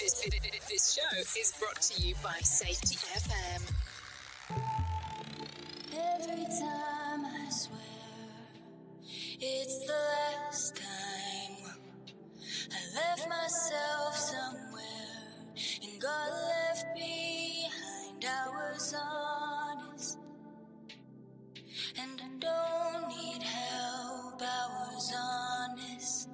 This show is brought to you by Safety FM. Every time I swear it's the last time I left myself somewhere and got left behind. I was honest and I don't need help. I was honest.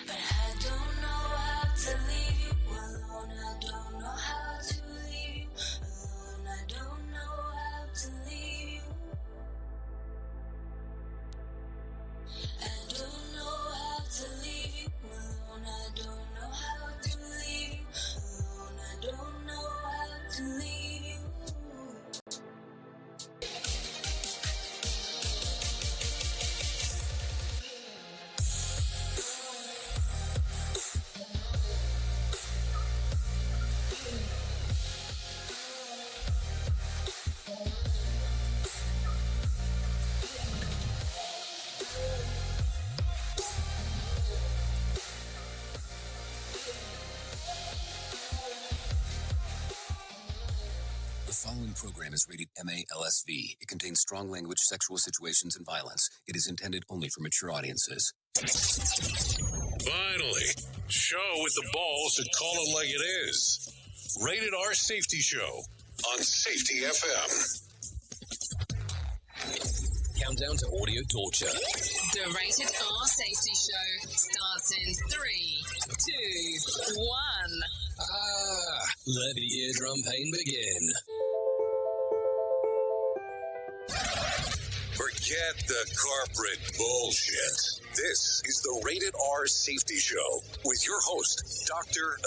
But I don't know how to leave you alone. I don't know how to leave you alone. I don't know how to leave you. I don't know how to leave you alone. I don't know how to leave you alone. I don't know how to leave you. The following program is rated MA-LSV. It contains strong language, sexual situations, and violence. It is intended only for mature audiences. Finally, show with the balls to call it like it is. Rated R Safety Show on Safety FM. Countdown to audio torture. The Rated R Safety Show starts in 3, 2, 1. Let the eardrum pain begin. Forget the corporate bullshit. This is the Rated R Safety Show with your host, Dr.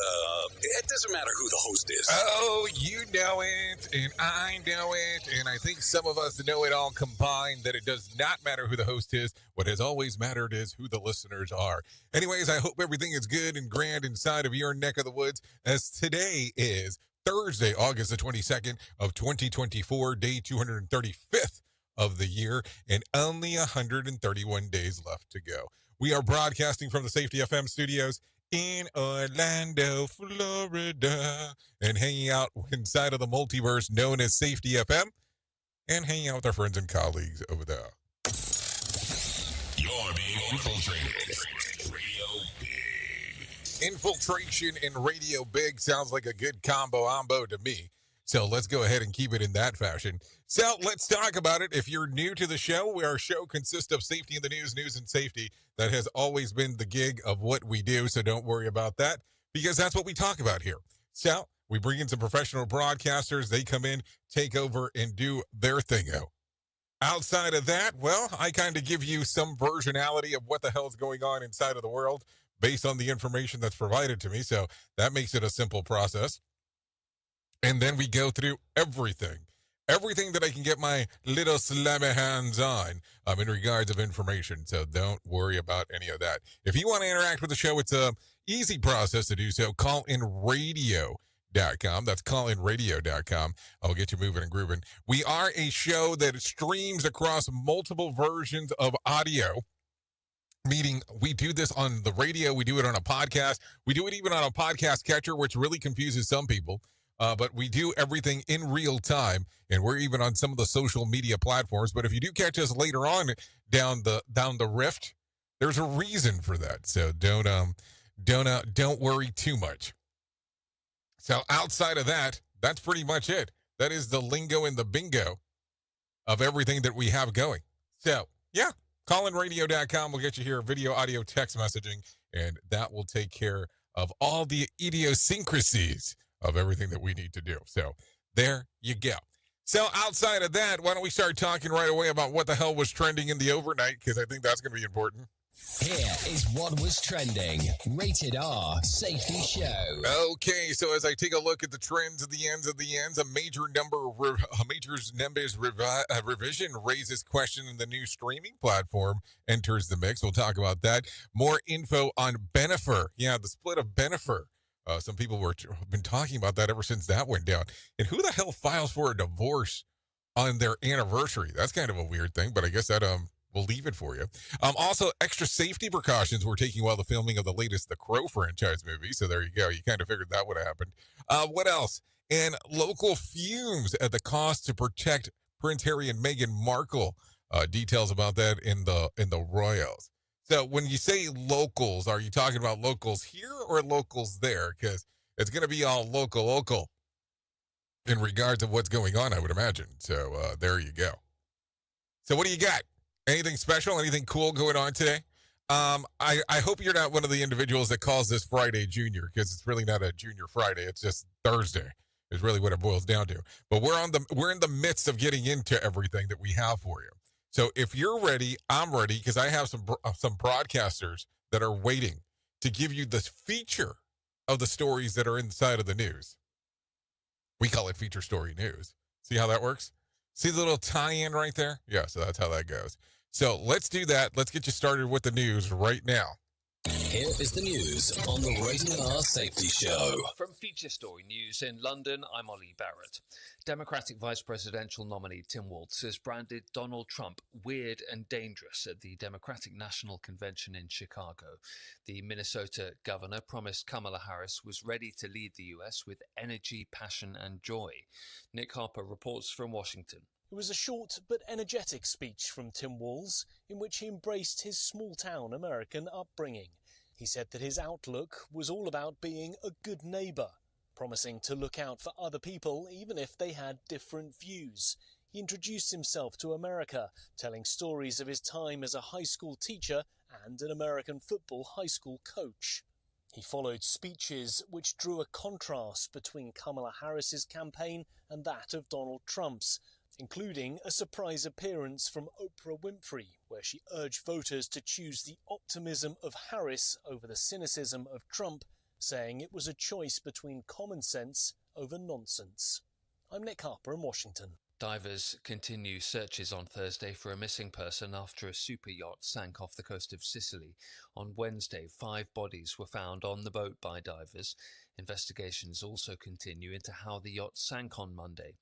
It doesn't matter who the host is. Oh, you know it, and I know it, and I think some of us know it all combined, that it does not matter who the host is. What has always mattered is who the listeners are. Anyways, I hope everything is good and grand inside of your neck of the woods, as today is Thursday, August the 22nd of 2024, day 235th of the year, and only 131 days left to go. We are broadcasting from the Safety FM studios in Orlando, Florida, and hanging out inside of the multiverse known as Safety FM, and hanging out with our friends and colleagues over there. You're being infiltrated. Radio Big. Infiltration and Radio Big sounds like a good combo to me. So let's go ahead and keep it in that fashion. So let's talk about it. If you're new to the show, our show consists of safety in the news and safety. That has always been the gig of what we do, so don't worry about that, because that's what we talk about here. So we bring in some professional broadcasters. They come in, take over, and do their thingo. Outside of that, well, I kind of give you some versionality of what the hell's going on inside of the world based on the information that's provided to me. So that makes it a simple process. And then we go through everything that I can get my little slabby hands on in regards of information. So don't worry about any of that. If you want to interact with the show, it's a easy process to do so. Callinradio.com. That's callinradio.com. I'll get you moving and grooving. We are a show that streams across multiple versions of audio. Meaning we do this on the radio. We do it on a podcast. We do it even on a podcast catcher, which really confuses some people. But we do everything in real time, and we're even on some of the social media platforms. But if you do catch us later on down the rift, there's a reason for that. So don't worry too much. So outside of that, that's pretty much it. That is the lingo and the bingo of everything that we have going. So yeah, callinradio.com will get you here, video, audio, text messaging, and that will take care of all the idiosyncrasies of everything that we need to do. So there you go. So outside of that, why don't we start talking right away about what the hell was trending in the overnight, because I think that's going to be important. Here is what was trending. Rated R Safety Show. Okay, so as I take a look at the trends at the ends, a major numbers revision raises question in the new streaming platform enters the mix. We'll talk about that. More info on Benifer. Yeah, the split of Benifer. Some people have been talking about that ever since that went down. And who the hell files for a divorce on their anniversary? That's kind of a weird thing, but I guess that We'll leave it for you. Also, extra safety precautions we're taking while the filming of the latest The Crow franchise movie. So there you go. You kind of figured that would have happened. What else? And local fumes at the cost to protect Prince Harry and Meghan Markle. Details about that in the Royals. So when you say locals, are you talking about locals here or locals there? Because it's going to be all local in regards of what's going on, I would imagine. So there you go. So what do you got? Anything special? Anything cool going on today? I hope you're not one of the individuals that calls this Friday Junior, because it's really not a Junior Friday. It's just Thursday is really what it boils down to. But we're in the midst of getting into everything that we have for you. So if you're ready, I'm ready, because I have some broadcasters that are waiting to give you the feature of the stories that are inside of the news. We call it feature story news. See how that works? See the little tie-in right there? Yeah, so that's how that goes. So let's do that. Let's get you started with the news right now. Here is the news on the Rated R Safety Show. From Feature Story News in London, I'm Ollie Barrett. Democratic vice presidential nominee Tim Walz has branded Donald Trump weird and dangerous at the Democratic National Convention in Chicago. The Minnesota governor promised Kamala Harris was ready to lead the U.S. with energy, passion, and joy. Nick Harper reports from Washington. It was a short but energetic speech from Tim Walz, in which he embraced his small-town American upbringing. He said that his outlook was all about being a good neighbour, promising to look out for other people even if they had different views. He introduced himself to America, telling stories of his time as a high school teacher and an American football high school coach. He followed speeches which drew a contrast between Kamala Harris's campaign and that of Donald Trump's, including a surprise appearance from Oprah Winfrey, where she urged voters to choose the optimism of Harris over the cynicism of Trump, saying it was a choice between common sense over nonsense. I'm Nick Harper in Washington. Divers continue searches on Thursday for a missing person after a super yacht sank off the coast of Sicily. On Wednesday, 5 bodies were found on the boat by divers. Investigations also continue into how the yacht sank on Monday.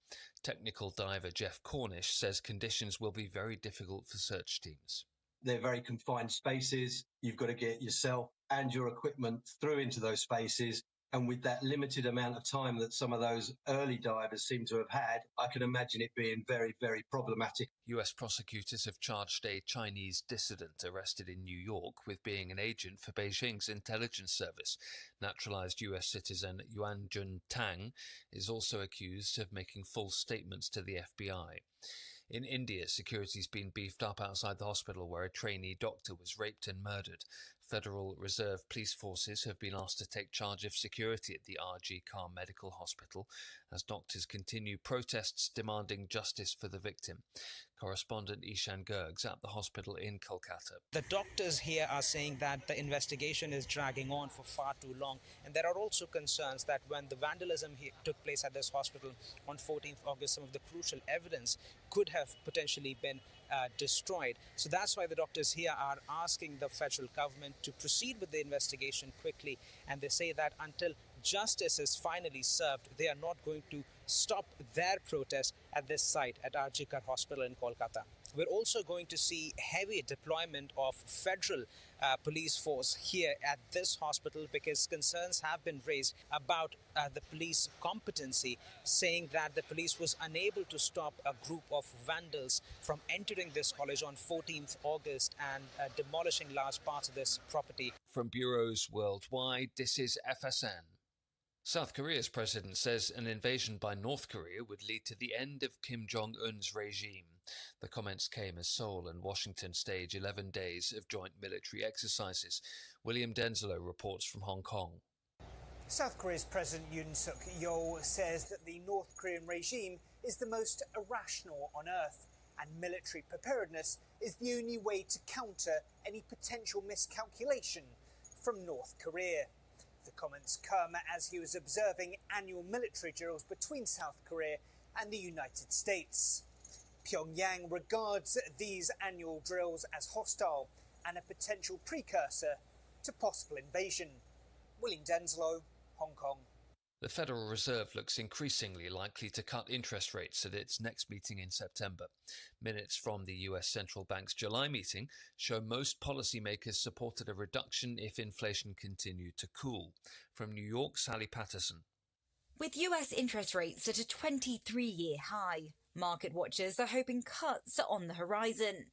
Technical diver Jeff Cornish says conditions will be very difficult for search teams. They're very confined spaces. You've got to get yourself and your equipment through into those spaces. And with that limited amount of time that some of those early divers seem to have had, I can imagine it being very, very problematic. US prosecutors have charged a Chinese dissident arrested in New York with being an agent for Beijing's intelligence service. Naturalized US citizen Yuan Jun Tang is also accused of making false statements to the FBI. In India, security's been beefed up outside the hospital where a trainee doctor was raped and murdered. Federal Reserve Police forces have been asked to take charge of security at the RG Kar Medical Hospital as doctors continue protests demanding justice for the victim. Correspondent Ishan Gergs at the hospital in Kolkata. The doctors here are saying that the investigation is dragging on for far too long, and there are also concerns that when the vandalism took place at this hospital on 14th August, some of the crucial evidence could have potentially been destroyed. So that's why the doctors here are asking the federal government to proceed with the investigation quickly, and they say that until justice is finally served, they are not going to stop their protest at this site at RG Kar Hospital in Kolkata. We're also going to see heavy deployment of federal police force here at this hospital because concerns have been raised about the police competency, saying that the police was unable to stop a group of vandals from entering this college on 14th August and demolishing large parts of this property. From bureaus worldwide, this is FSN. South Korea's president says an invasion by North Korea would lead to the end of Kim Jong-un's regime. The comments came as Seoul and Washington stage 11 days of joint military exercises. William Denzelo reports from Hong Kong. South Korea's President Yoon Suk-yeol says that the North Korean regime is the most irrational on earth, and military preparedness is the only way to counter any potential miscalculation from North Korea. The comments come as he was observing annual military drills between South Korea and the United States. Pyongyang regards these annual drills as hostile and a potential precursor to possible invasion. William Denzelo, Hong Kong. The Federal Reserve looks increasingly likely to cut interest rates at its next meeting in September. Minutes from the US Central Bank's July meeting show most policymakers supported a reduction if inflation continued to cool. From New York, Sally Patterson. With US interest rates at a 23-year high, market watchers are hoping cuts are on the horizon.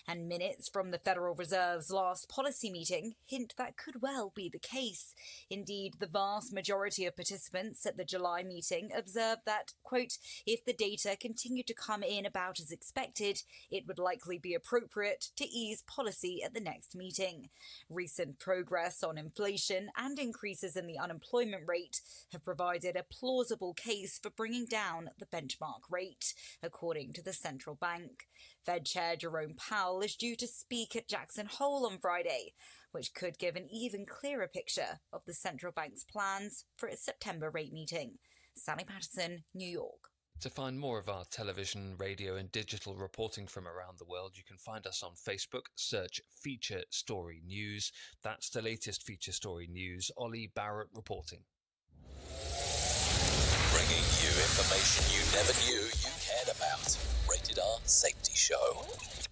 And minutes from the Federal Reserve's last policy meeting hint that could well be the case. Indeed, the vast majority of participants at the July meeting observed that, quote, if the data continued to come in about as expected, it would likely be appropriate to ease policy at the next meeting. Recent progress on inflation and increases in the unemployment rate have provided a plausible case for bringing down the benchmark rate, according to the central bank. Fed Chair Jerome Powell is due to speak at Jackson Hole on Friday, which could give an even clearer picture of the central bank's plans for its September rate meeting. Sally Patterson, New York. To find more of our television, radio and digital reporting from around the world, you can find us on Facebook. Search Feature Story News. That's the latest Feature Story News. Ollie Barrett reporting. Bringing you information you never knew you cared about. Rated R Safety Show.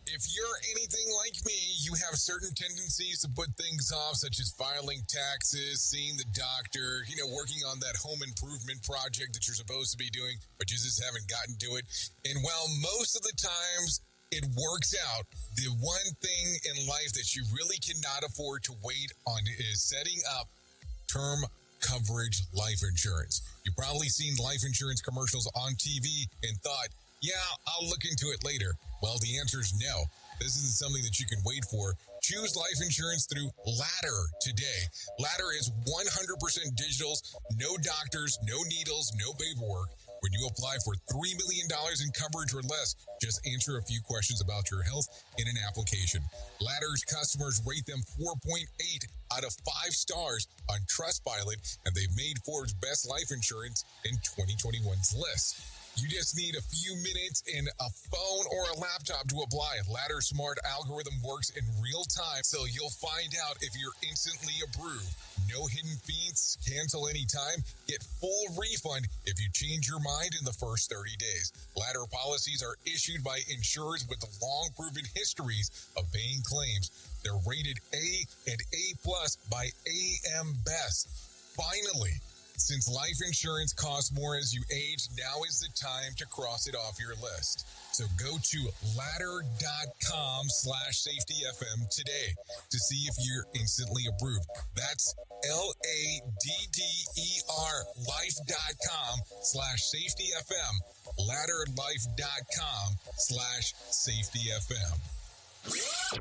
If you're anything like me, you have certain tendencies to put things off, such as filing taxes, seeing the doctor, working on that home improvement project that you're supposed to be doing, but you just haven't gotten to it. And while most of the times it works out, the one thing in life that you really cannot afford to wait on is setting up term coverage life insurance. You've probably seen life insurance commercials on TV and thought, yeah, I'll look into it later. Well, the answer is no. This isn't something that you can wait for. Choose life insurance through Ladder today. Ladder is 100% digital, no doctors, no needles, no paperwork. When you apply for $3 million in coverage or less, just answer a few questions about your health in an application. Ladder's customers rate them 4.8 out of 5 stars on Trustpilot, and they've made Forbes' Best Life Insurance in 2021's list. You just need a few minutes and a phone or a laptop to apply. Ladder's smart algorithm works in real time, so you'll find out if you're instantly approved. No hidden fees, cancel anytime, get full refund if you change your mind in the first 30 days. Ladder policies are issued by insurers with long proven histories of paying claims. They're rated A and A+ by AM Best. Finally, since life insurance costs more as you age, now is the time to cross it off your list. So go to ladder.com/safetyfm today to see if you're instantly approved. That's LADDER life.com/safetyfm. Ladderlife.com/safetyfm.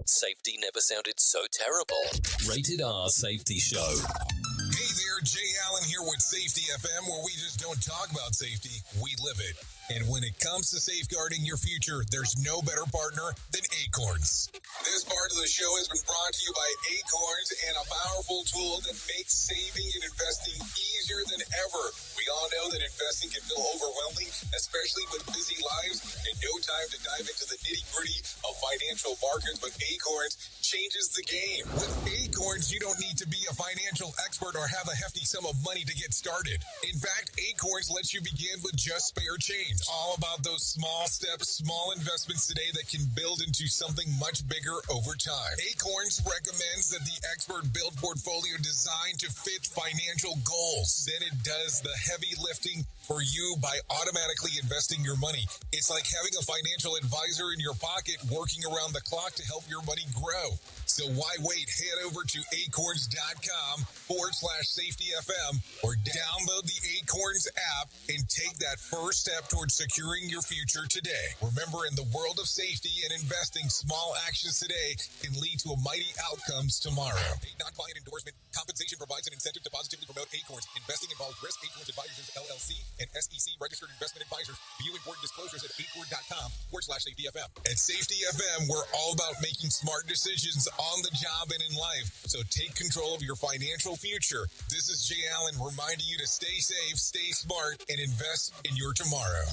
Safety never sounded so terrible. Rated R Safety Show. Hey there, Jay Allen here with Safety FM, where we just don't talk about safety, we live it. And when it comes to safeguarding your future, there's no better partner than Acorns. This part of the show has been brought to you by Acorns and a powerful tool that makes saving and investing easier than ever. We all know that investing can feel overwhelming, especially with busy lives and no time to dive into the nitty-gritty of financial markets, but Acorns changes the game. With Acorns, you don't need to be a financial expert or have a hefty sum of money to get started. In fact, Acorns lets you begin with just spare change. All about those small steps, small investments today that can build into something much bigger over time. Acorns recommends that the expert build portfolio designed to fit financial goals. Then it does the heavy lifting for you by automatically investing your money. It's like having a financial advisor in your pocket working around the clock to help your money grow. So why wait? Head over to acorns.com/safetyfm or download the Acorns app and take that first step towards securing your future today. Remember, in the world of safety and investing, small actions today can lead to mighty outcomes tomorrow. A non-client endorsement. Compensation provides an incentive to positively promote Acorns. Investing involves risk. Acorns Advisors LLC and SEC registered investment advisors. View important disclosures at acorn.com/safetyfm. At Safety FM, we're all about making smart decisions on the job and in life. So take control of your financial future. This is Jay Allen reminding you to stay safe, stay smart, and invest in your tomorrow.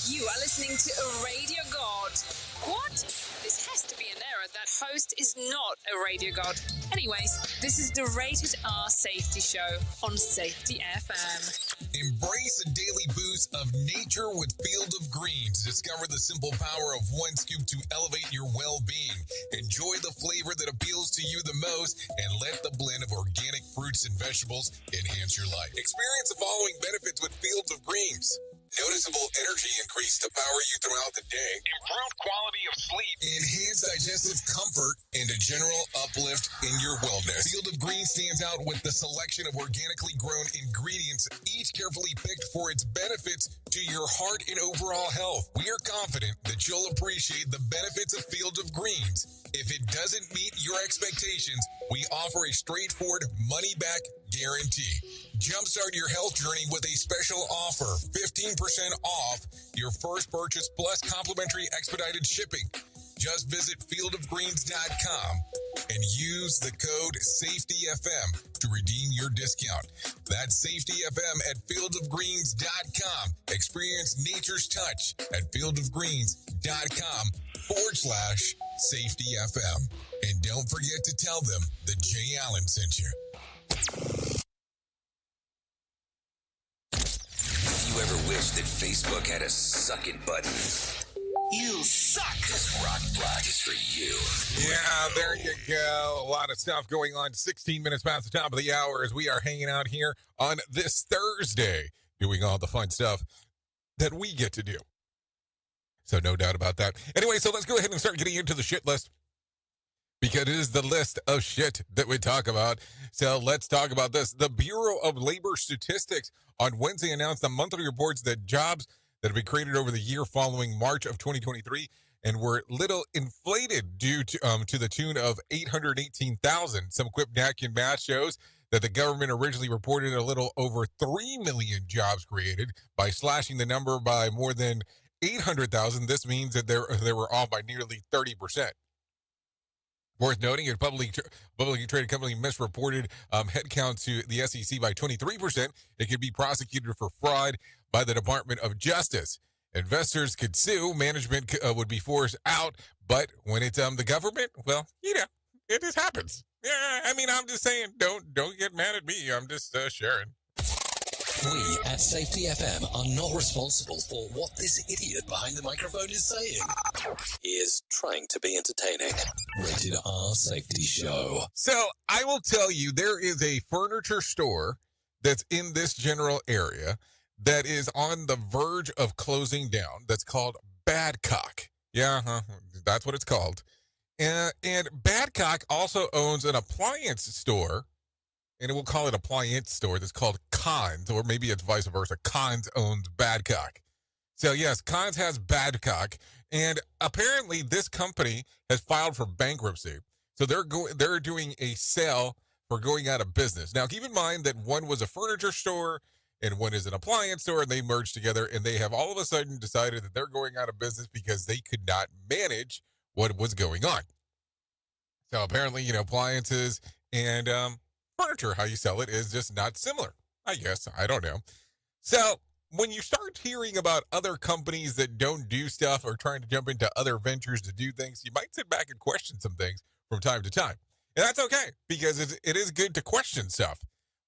You are listening to a radio god. What? This has to be an error. That host is not a radio god. Anyways, this is the Rated R Safety Show on Safety FM. Embrace a daily boost of nature with Field of Greens. Discover the simple power of one scoop to elevate your well-being. Enjoy the flavor that appeals to you the most and let the blend of organic fruits and vegetables enhance your life. Experience the following benefits with Fields of Greens. Noticeable energy increase to power you throughout the day. Improved quality of sleep. Enhanced digestive comfort and a general uplift in your wellness. Field of Greens stands out with the selection of organically grown ingredients, each carefully picked for its benefits to your heart and overall health. We are confident that you'll appreciate the benefits of Field of Greens. If it doesn't meet your expectations, we offer a straightforward money-back guarantee. Jumpstart your health journey with a special offer, 15% off your first purchase plus complimentary expedited shipping. Just visit fieldofgreens.com and use the code SAFETYFM to redeem your discount. That's SAFETYFM at fieldofgreens.com. Experience nature's touch at fieldofgreens.com/SAFETYFM. And don't forget to tell them that Jay Allen sent you. If you ever wished that Facebook had a suck it button, you suck. This rock block is for you. Yeah, there you go. A lot of stuff going on. 16 minutes past the top of the hour as we are hanging out here on this Thursday, doing all the fun stuff that we get to do. So no doubt about that. Anyway, so let's go ahead and start getting into the shit list, because it is the list of shit that we talk about. So let's talk about this. The Bureau of Labor Statistics on Wednesday announced the monthly reports that jobs that have been created over the year following March of 2023 and were little inflated due to the tune of 818,000. Some quick napkin math shows that the government originally reported a little over 3 million jobs created. By slashing the number by more than 800,000, this means that they were off by nearly 30%. Worth noting, a publicly traded company misreported headcount to the SEC by 23%. It could be prosecuted for fraud by the Department of Justice. Investors could sue. Management would be forced out. But when it's the government, well, it just happens. Yeah, I mean, I'm just saying, don't get mad at me. I'm just sharing. We at Safety FM are not responsible for what this idiot behind the microphone is saying. He is trying to be entertaining. Rated R Safety Show. So I will tell you, there is a furniture store that's in this general area that is on the verge of closing down. That's called Badcock. Yeah, that's what it's called. And Badcock also owns an appliance store, and we'll call it appliance store, that's called Cons, or maybe it's vice versa. Cons owns Badcock. So yes, Cons has Badcock, and apparently this company has filed for bankruptcy. So they're doing a sale for going out of business. Now keep in mind that one was a furniture store and one is an appliance store, and they merged together, and they have all of a sudden decided that they're going out of business because they could not manage what was going on. So apparently, appliances and furniture, how you sell it, is just not similar, I guess. I don't know. So when you start hearing about other companies that don't do stuff or trying to jump into other ventures to do things, you might sit back and question some things from time to time. And that's okay, because it is good to question stuff.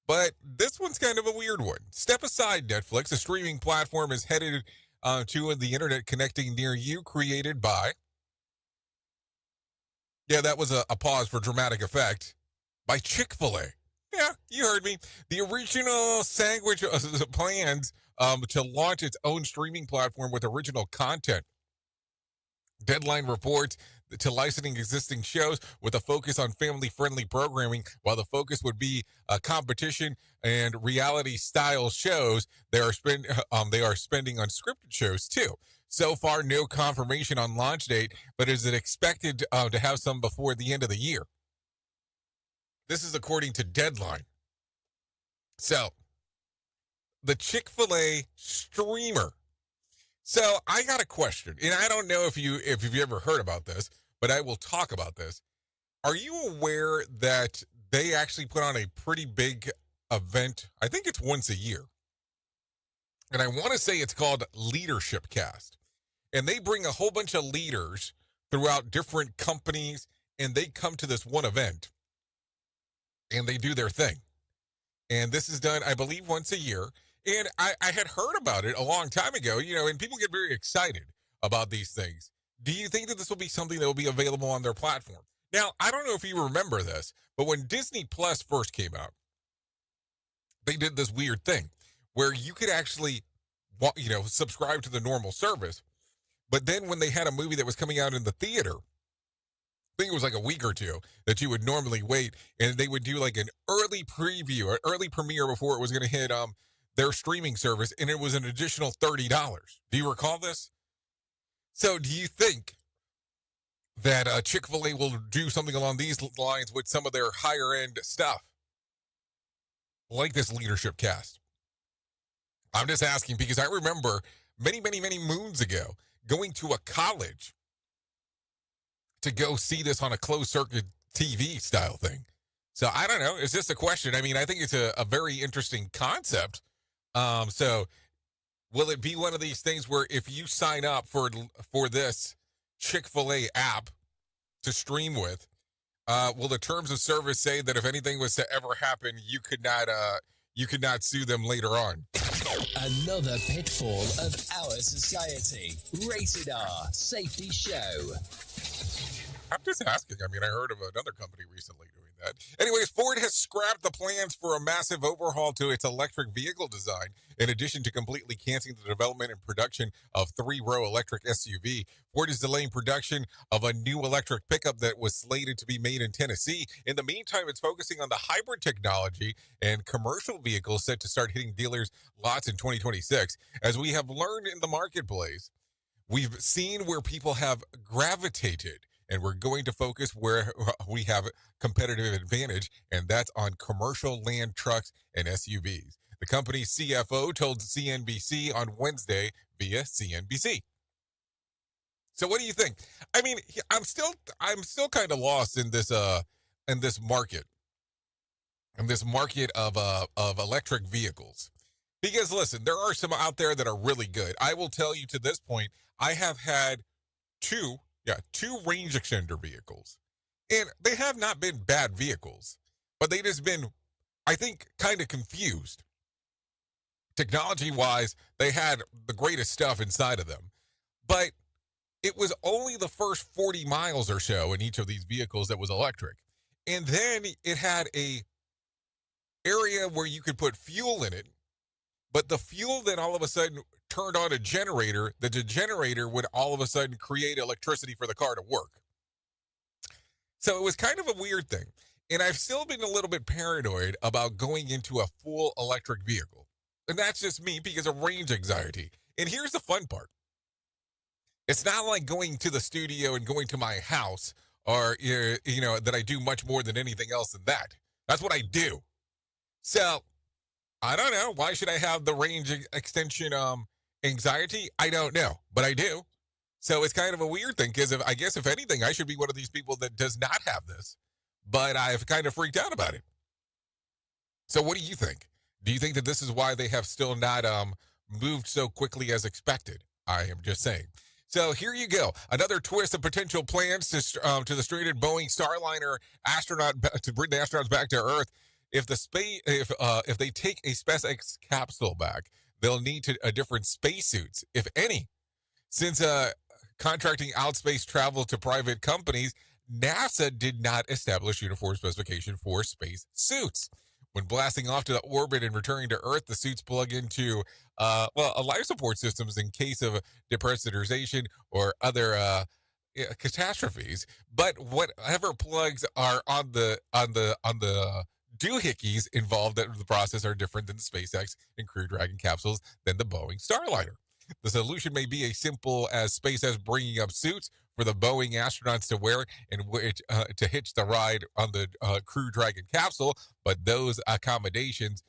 But this one's kind of a weird one. Step aside, Netflix. A streaming platform is headed to the internet connecting near you, created by... Yeah, that was a pause for dramatic effect. By Chick-fil-A. Yeah, you heard me. The original sandwich plans to launch its own streaming platform with original content. Deadline reports to licensing existing shows with a focus on family-friendly programming, while the focus would be competition and reality-style shows. They are spending on scripted shows too. So far, no confirmation on launch date, but is it expected to have some before the end of the year? This is according to Deadline. So, the Chick-fil-A streamer. So, I got a question, and I don't know if you've ever heard about this, but I will talk about this. Are you aware that they actually put on a pretty big event? I think it's once a year. And I want to say it's called Leadership Cast. And they bring a whole bunch of leaders throughout different companies, and they come to this one event, and they do their thing. And this is done, I believe, once a year. And I had heard about it a long time ago, and people get very excited about these things. Do you think that this will be something that will be available on their platform? Now, I don't know if you remember this, but when Disney Plus first came out, they did this weird thing where you could actually, subscribe to the normal service. But then when they had a movie that was coming out in the theater, I think it was like a week or two that you would normally wait, and they would do like an early preview, an early premiere before it was going to hit their streaming service, and it was an additional $30. Do you recall this? So do you think that Chick-fil-A will do something along these lines with some of their higher-end stuff, like this Leadership Cast? I'm just asking because I remember many, many, many moons ago going to a college to go see this on a closed-circuit TV style thing. So I don't know. It's just a question. I mean, I think it's a very interesting concept. So will it be one of these things where if you sign up for this Chick-fil-A app to stream with, will the terms of service say that if anything was to ever happen, you could not sue them later on? Another pitfall of our society. Rated R Safety Show. I'm just asking. I mean, I heard of another company recently doing that. Anyways, Ford has scrapped the plans for a massive overhaul to its electric vehicle design. In addition to completely canceling the development and production of three-row electric SUV, Ford is delaying production of a new electric pickup that was slated to be made in Tennessee. In the meantime, it's focusing on the hybrid technology and commercial vehicles set to start hitting dealers' lots in 2026. As we have learned in the marketplace, we've seen where people have gravitated, and we're going to focus where we have competitive advantage, and that's on commercial land trucks and SUVs. The company's CFO told CNBC on Wednesday via CNBC. So what do you think? I mean, I'm still kind of lost in this market of electric vehicles. Because listen, there are some out there that are really good. I will tell you to this point, I have had two range extender vehicles. And they have not been bad vehicles, but they just been, I think, kind of confused. Technology-wise, they had the greatest stuff inside of them. But it was only the first 40 miles or so in each of these vehicles that was electric. And then it had a area where you could put fuel in it, but the fuel then all of a sudden turned on a generator, that the generator would all of a sudden create electricity for the car to work. So it was kind of a weird thing. And I've still been a little bit paranoid about going into a full electric vehicle. And that's just me because of range anxiety. And here's the fun part. It's not like going to the studio and going to my house or, that I do much more than anything else than that. That's what I do. So I don't know. Why should I have the range extension anxiety? I don't know, but I do. So it's kind of a weird thing because I guess if anything, I should be one of these people that does not have this, but I've kind of freaked out about it. So what do you think? Do you think that this is why they have still not moved so quickly as expected? I am just saying. So here you go. Another twist of potential plans to the stranded Boeing Starliner astronaut to bring the astronauts back to Earth. If they take a SpaceX capsule back, they'll need different spacesuits, if any. Since contracting out space travel to private companies, NASA did not establish uniform specification for space suits. When blasting off to the orbit and returning to Earth, the suits plug into a life support systems in case of depressurization or other catastrophes. But whatever plugs are on the doohickeys involved in the process are different than the SpaceX and Crew Dragon capsules than the Boeing Starliner. The solution may be as simple as SpaceX bringing up suits for the Boeing astronauts to wear and to hitch the ride on the Crew Dragon capsule, but those accommodations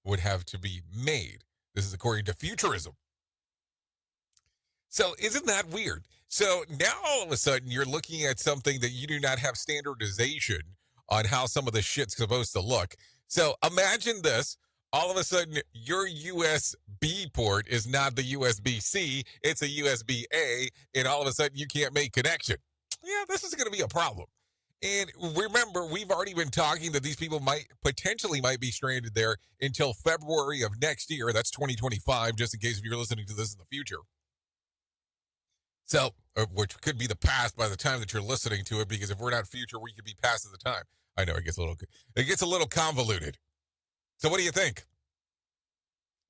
would have to be made. This is according to Futurism. So isn't that weird? So now all of a sudden you're looking at something that you do not have standardization on how some of the shit's supposed to look. So imagine this. all of a sudden your USB port is not the USB-C, it's a USB-A, and all of a sudden you can't make connection. Yeah, this is going to be a problem. And remember, we've already been talking that these people might be stranded there until February of next year. That's 2025, just in case if you're listening to this in the future. So, which could be the past by the time that you're listening to it, because if we're not future, we could be past at the time. I know it gets a little convoluted. So what do you think?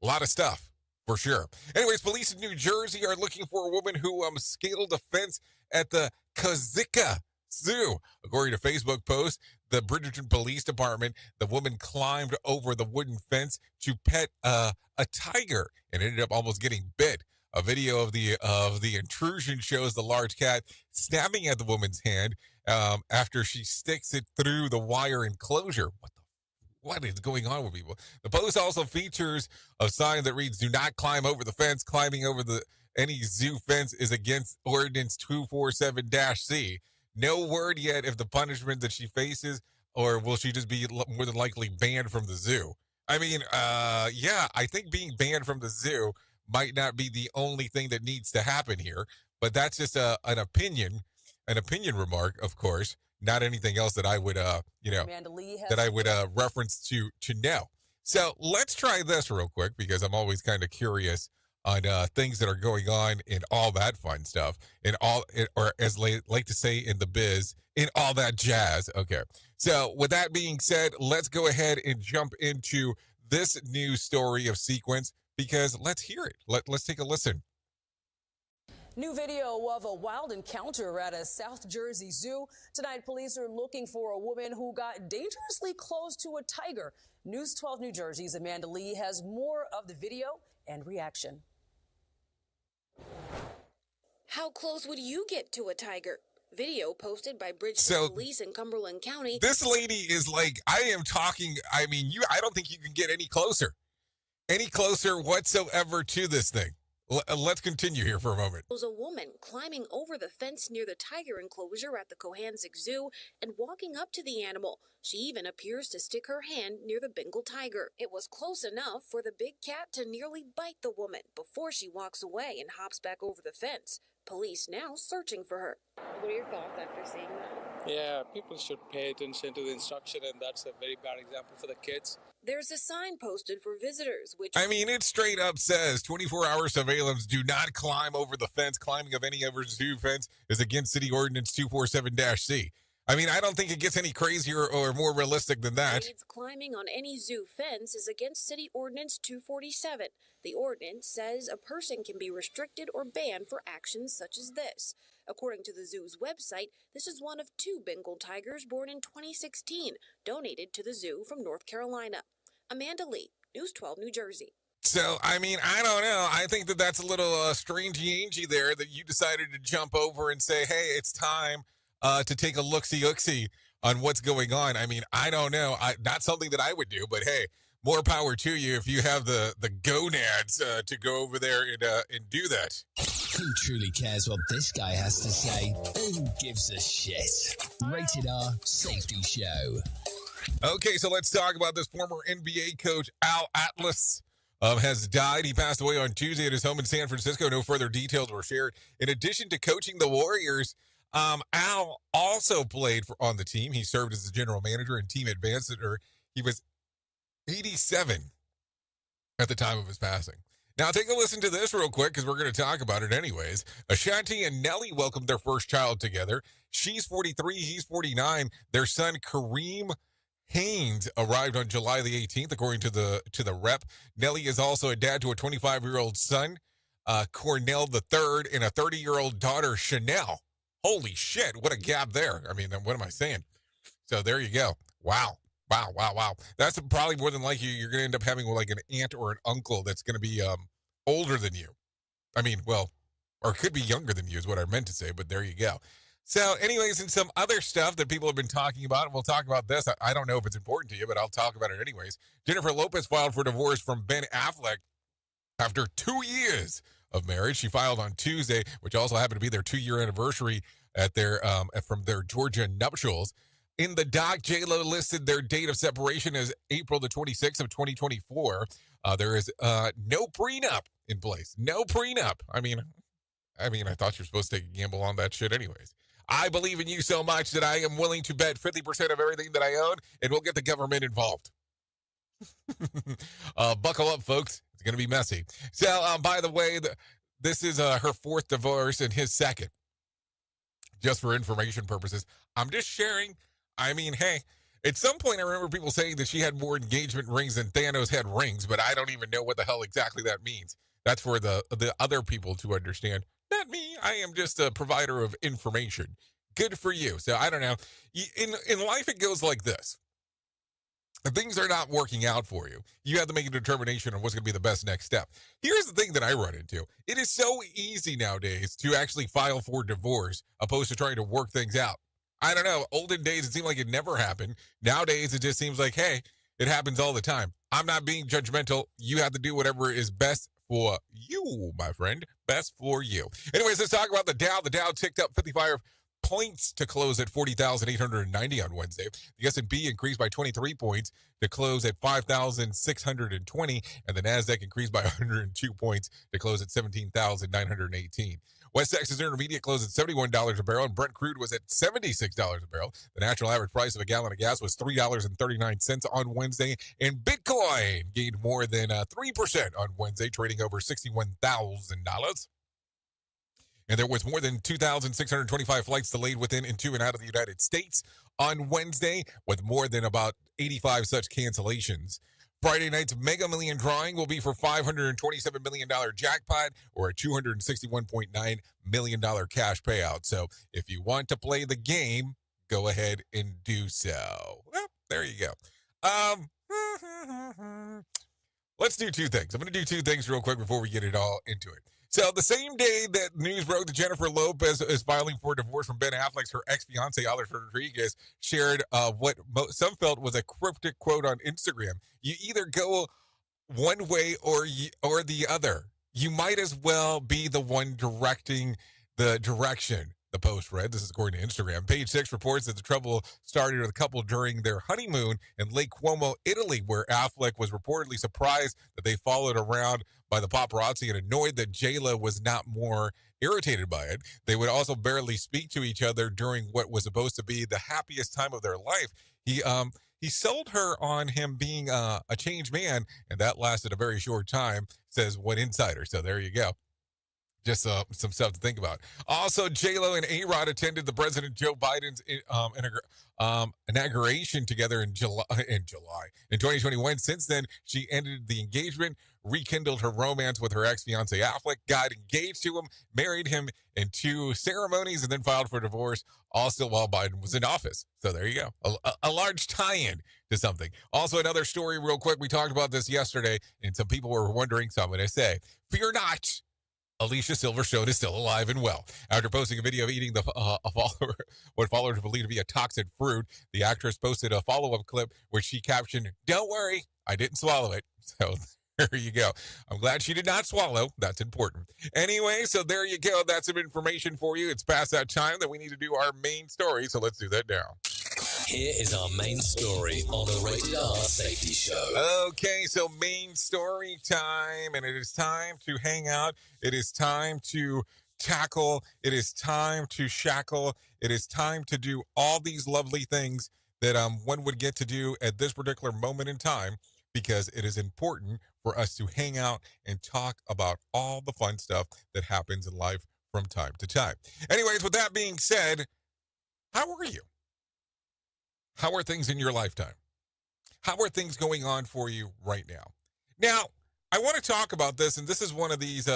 A lot of stuff, for sure. Anyways, police in New Jersey are looking for a woman who scaled a fence at the Kazika Zoo. According to a Facebook post, the Bridgerton Police Department, the woman climbed over the wooden fence to pet a tiger and ended up almost getting bit. A video of the intrusion shows the large cat snapping at the woman's hand after she sticks it through the wire enclosure. What is going on with people? The post also features a sign that reads, "Do not climb over the fence. Climbing over any zoo fence is against Ordinance 247-C. No word yet if the punishment that she faces, or will she just be more than likely banned from the zoo?" I mean, yeah, I think being banned from the zoo might not be the only thing that needs to happen here, but that's just an opinion remark, of course, not anything else that I would, reference to know. So let's try this real quick, because I'm always kind of curious on things that are going on and all that fun stuff, or as like to say in the biz, in all that jazz. Okay. So with that being said, let's go ahead and jump into this news story of sequence, because let's hear it. Let's take a listen. New video of a wild encounter at a South Jersey zoo. Tonight, police are looking for a woman who got dangerously close to a tiger. News 12 New Jersey's Amanda Lee has more of the video and reaction. How close would you get to a tiger? Video posted by Bridgeton Police in Cumberland County. This lady is like, I am talking, I mean, I don't think you can get any closer whatsoever to this thing. Let's continue here for a moment. There was a woman climbing over the fence near the tiger enclosure at the Cohanzic Zoo and walking up to the animal. She even appears to stick her hand near the Bengal tiger. It was close enough for the big cat to nearly bite the woman before she walks away and hops back over the fence. Police now searching for her. What are your thoughts after seeing that? Yeah, people should pay attention to the instruction, and that's a very bad example for the kids. There's a sign posted for visitors, which... I mean, it straight up says 24-hour surveillance, do not climb over the fence. Climbing of any other zoo fence is against City Ordinance 247-C. I mean, I don't think it gets any crazier or more realistic than that. Climbing on any zoo fence is against City Ordinance 247. The ordinance says a person can be restricted or banned for actions such as this. According to the zoo's website, this is one of 2 Bengal tigers born in 2016, donated to the zoo from North Carolina. Amanda Lee, News 12, New Jersey. So, I mean, I don't know. I think that that's a little strangey-angy there, that you decided to jump over and say, hey, it's time to take a look-see on what's going on. I mean, I don't know. Not something that I would do, but hey, more power to you if you have the gonads to go over there and do that. Who truly cares what this guy has to say? Who gives a shit? Rated R Safety Show. Okay, so let's talk about this former NBA coach, Al Atlas. Has died. He passed away on Tuesday at his home in San Francisco. No further details were shared. In addition to coaching the Warriors, Al also played on the team. He served as the general manager and team ambassador. He was 87 at the time of his passing. Now, take a listen to this real quick, because we're going to talk about it anyways. Ashanti and Nelly welcomed their first child together. She's 43, he's 49. Their son, Kareem Haynes, arrived on July the 18th, according to the rep. Nelly is also a dad to a 25-year-old son, Cornell III, and a 30-year-old daughter, Chanel. Holy shit, what a gap there. I mean, what am I saying? So there you go. Wow. That's probably more than likely you're going to end up having like an aunt or an uncle that's going to be older than you. I mean, well, or could be younger than you is what I meant to say, but there you go. So anyways, and some other stuff that people have been talking about, and we'll talk about this. I don't know if it's important to you, but I'll talk about it anyways. Jennifer Lopez filed for divorce from Ben Affleck after 2 years of marriage. She filed on Tuesday, which also happened to be their 2-year anniversary at their from their Georgia nuptials. In the doc, J-Lo listed their date of separation as April the 26th of 2024. There is no prenup in place. No prenup. I mean, I thought you're supposed to take a gamble on that shit anyways. I believe in you so much that I am willing to bet 50% of everything that I own, and we'll get the government involved. Buckle up, folks. It's going to be messy. So, by the way, this is her fourth divorce and his second. Just for information purposes. I'm just sharing. I mean, hey, at some point I remember people saying that she had more engagement rings than Thanos had rings, but I don't even know what the hell exactly that means. That's for the other people to understand. Not me. I am just a provider of information. Good for you. So I don't know. In life, it goes like this. If things are not working out for you, you have to make a determination on what's going to be the best next step. Here's the thing that I run into. It is so easy nowadays to actually file for divorce opposed to trying to work things out. I don't know. Olden days, it seemed like it never happened. Nowadays, it just seems like, hey, it happens all the time. I'm not being judgmental. You have to do whatever is best for you, my friend. Best for you. Anyways, let's talk about the Dow. The Dow ticked up 55 points to close at 40,890 on Wednesday. The S&P increased by 23 points to close at 5,620, and the Nasdaq increased by 102 points to close at 17,918. West Texas Intermediate closed at $71 a barrel, and Brent crude was at $76 a barrel. The national average price of a gallon of gas was $3.39 on Wednesday, and Bitcoin gained more than 3% on Wednesday, trading over $61,000. And there was more than 2,625 flights delayed within, into, and out of the United States on Wednesday, with more than about 85 such cancellations. Friday night's Mega Million drawing will be for $527 million jackpot or a $261.9 million cash payout. So if you want to play the game, go ahead and do so. Well, there you go. Let's do two things. I'm going to do two things real quick before we get it all into it. So the same day that news broke that Jennifer Lopez is filing for divorce from Ben Affleck, her ex-fiance Alex Rodriguez shared what some felt was a cryptic quote on Instagram. You either go one way or the other. You might as well be the one directing the direction, the post read. This is according to Instagram. Page 6 reports that the trouble started with a couple during their honeymoon in Lake Como, Italy, where Affleck was reportedly surprised that they followed around by the paparazzi and annoyed that J-Lo was not more irritated by it. They would also barely speak to each other during what was supposed to be the happiest time of their life. He sold her on him being a changed man, and that lasted a very short time, says one insider. So there you go. Just some stuff to think about. Also, J-Lo and A-Rod attended the President Joe Biden's inauguration together in July. In 2021. Since then, she ended the engagement, rekindled her romance with her ex-fiancé Affleck, got engaged to him, married him in 2 ceremonies, and then filed for divorce, all still while Biden was in office. So there you go. A large tie-in to something. Also, another story real quick. We talked about this yesterday, and some people were wondering, so I'm going to say, fear not. Alicia Silverstone is still alive and well. After posting a video of eating what followers believe to be a toxic fruit, the actress posted a follow-up clip where she captioned, "Don't worry, I didn't swallow it." So there you go. I'm glad she did not swallow. That's important. Anyway, so there you go. That's some information for you. It's past that time that we need to do our main story, so let's do that now. Here is our main story on the Rated R Safety Show. Okay, so main story time, and it is time to hang out. It is time to tackle. It is time to shackle. It is time to do all these lovely things that one would get to do at this particular moment in time, because it is important for us to hang out and talk about all the fun stuff that happens in life from time to time. Anyways, with that being said, how are you? How are things in your lifetime? How are things going on for you right now? Now, I want to talk about this, and this is one of these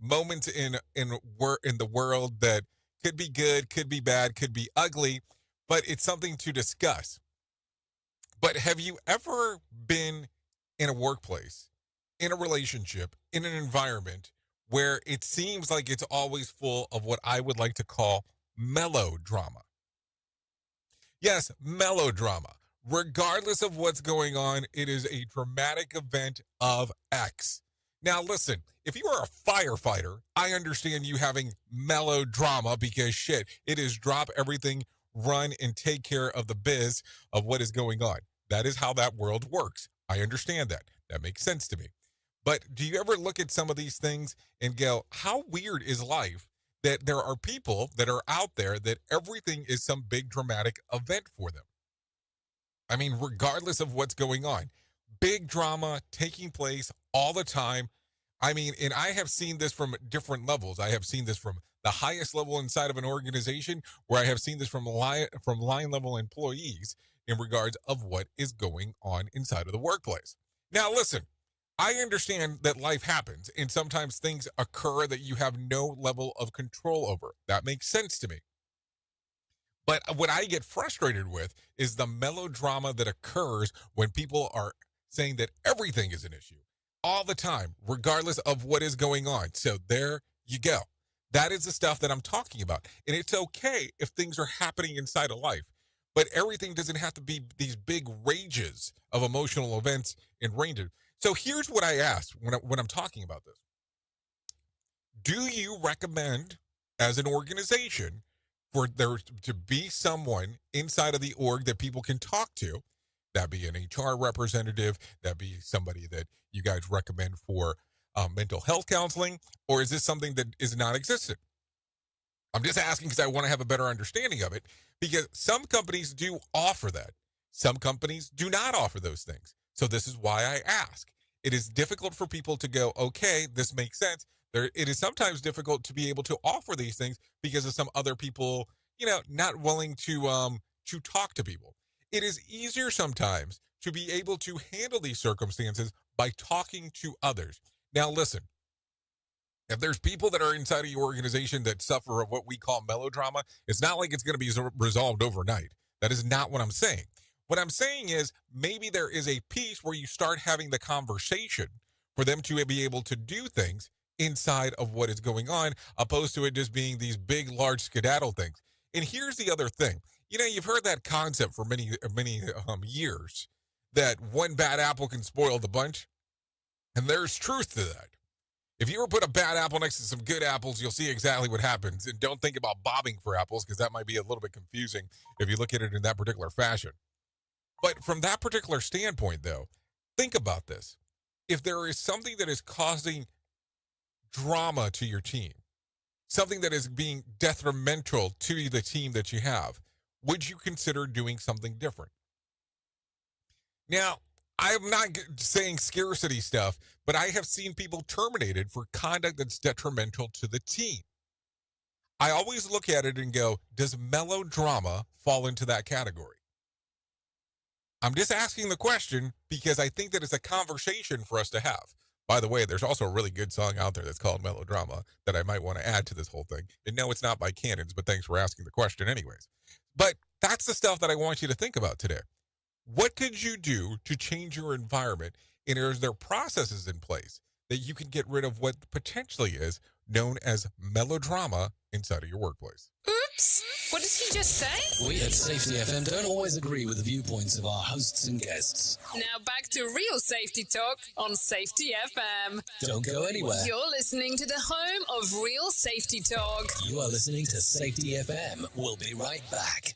moments in the world that could be good, could be bad, could be ugly, but it's something to discuss. But have you ever been in a workplace, in a relationship, in an environment where it seems like it's always full of what I would like to call melodrama? Yes, melodrama. Regardless of what's going on, it is a dramatic event of X. Now, listen, if you are a firefighter, I understand you having melodrama because shit, it is drop everything, run and take care of the biz of what is going on. That is how that world works. I understand that. That makes sense to me. But do you ever look at some of these things and go, how weird is life that there are people that are out there that everything is some big dramatic event for them? I mean, regardless of what's going on, big drama taking place all the time. I mean, and I have seen this from different levels. I have seen this from the highest level inside of an organization, where I have seen this from line level employees in regards of what is going on inside of the workplace. Now, listen, I understand that life happens and sometimes things occur that you have no level of control over. That makes sense to me. But what I get frustrated with is the melodrama that occurs when people are saying that everything is an issue all the time, regardless of what is going on. So there you go. That is the stuff that I'm talking about. And it's okay if things are happening inside of life, but everything doesn't have to be these big rages of emotional events and ranges. So here's what I ask when I'm talking about this. Do you recommend, as an organization, for there to be someone inside of the org that people can talk to? That be an HR representative, that be somebody that you guys recommend for mental health counseling, or is this something that is non-existent? I'm just asking because I want to have a better understanding of it, because some companies do offer that. Some companies do not offer those things. So this is why I ask. It is difficult for people to go, okay, this makes sense. It is sometimes difficult to be able to offer these things because of some other people, not willing to talk to people. It is easier sometimes to be able to handle these circumstances by talking to others. Now, listen, if there's people that are inside of your organization that suffer of what we call melodrama, it's not like it's going to be resolved overnight. That is not what I'm saying. What I'm saying is maybe there is a piece where you start having the conversation for them to be able to do things inside of what is going on, opposed to it just being these big, large skedaddle things. And here's the other thing. You've heard that concept for many years, that one bad apple can spoil the bunch. And there's truth to that. If you were to put a bad apple next to some good apples, you'll see exactly what happens. And don't think about bobbing for apples, because that might be a little bit confusing if you look at it in that particular fashion. But from that particular standpoint, though, think about this. If there is something that is causing drama to your team, something that is being detrimental to the team that you have, would you consider doing something different? Now, I'm not saying scarcity stuff, but I have seen people terminated for conduct that's detrimental to the team. I always look at it and go, does melodrama fall into that category? I'm just asking the question because I think that it's a conversation for us to have. By the way, there's also a really good song out there that's called Melodrama that I might want to add to this whole thing. And no, it's not by Cannons, but thanks for asking the question anyways. But that's the stuff that I want you to think about today. What could you do to change your environment? And is there processes in place that you can get rid of what potentially is known as melodrama inside of your workplace? Oops! What did he just say? We at Safety FM don't always agree with the viewpoints of our hosts and guests. Now back to real safety talk on Safety FM. Don't go anywhere. You're listening to the home of real safety talk. You are listening to Safety FM. We'll be right back.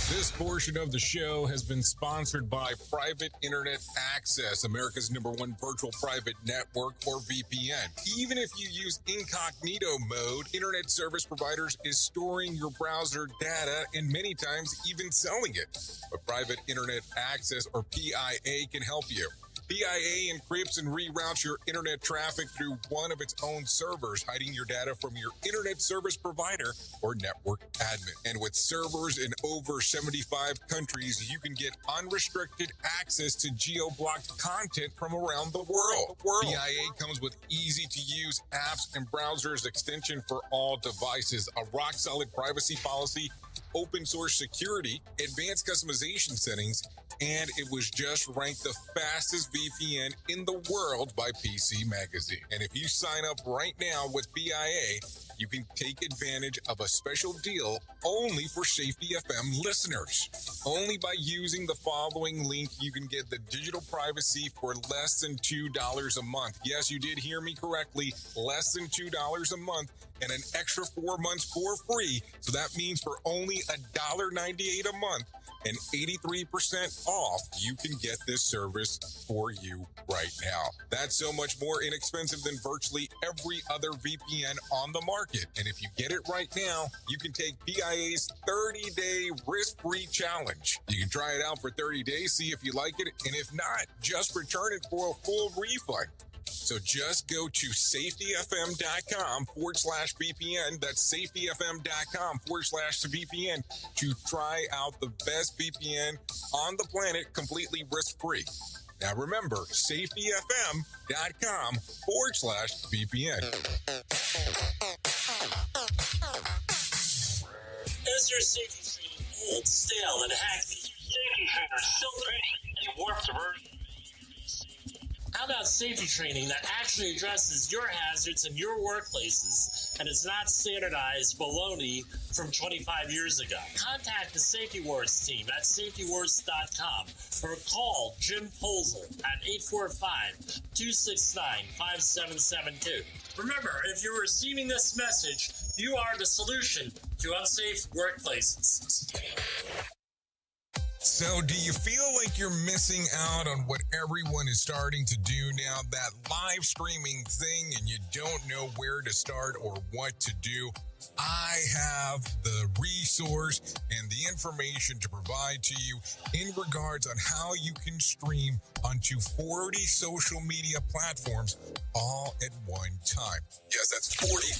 This portion of the show has been sponsored by Private Internet Access, America's #1 virtual private network, or VPN. Even if you use incognito mode, internet service providers is storing your browser data and many times even selling it. But Private Internet Access, or PIA, can help you. PIA encrypts and reroutes your internet traffic through one of its own servers, hiding your data from your internet service provider or network admin. And with servers in over 75 countries, you can get unrestricted access to geo-blocked content from around the world. PIA comes with easy-to-use apps and browsers extension for all devices, a rock-solid privacy policy, open source security, advanced customization settings, and it was just ranked the fastest VPN in the world by PC Magazine. And if you sign up right now with PIA, you can take advantage of a special deal only for Safety FM listeners. Only by using the following link, you can get the digital privacy for less than $2 a month. Yes, you did hear me correctly. Less than $2 a month and an extra 4 months for free. So that means for only $1.98 a month and 83% off, you can get this service for you right now. That's so much more inexpensive than virtually every other VPN on the market. And if you get it right now, you can take PIA's 30-day risk-free challenge. You can try it out for 30 days, see if you like it, and if not, just return it for a full refund. So just go to safetyfm.com/VPN. That's safetyfm.com/VPN to try out the best VPN on the planet completely risk-free. Now remember, safetyfm.com/VPN. Is your safety training old, stale, and hackneyed? Safety trainers still preaching a warped version. How about safety training that actually addresses your hazards in your workplaces and is not standardized baloney from 25 years ago? Contact the Safety Wars team at safetywars.com or call Jim Polzel at 845-269-5772. Remember, if you're receiving this message, you are the solution to unsafe workplaces. So do you feel like you're missing out on what everyone is starting to do now, that live streaming thing, and you don't know where to start or what to do? I have the resource and the information to provide to you in regards on how you can stream onto 40 social media platforms all at one time. Yes, that's 40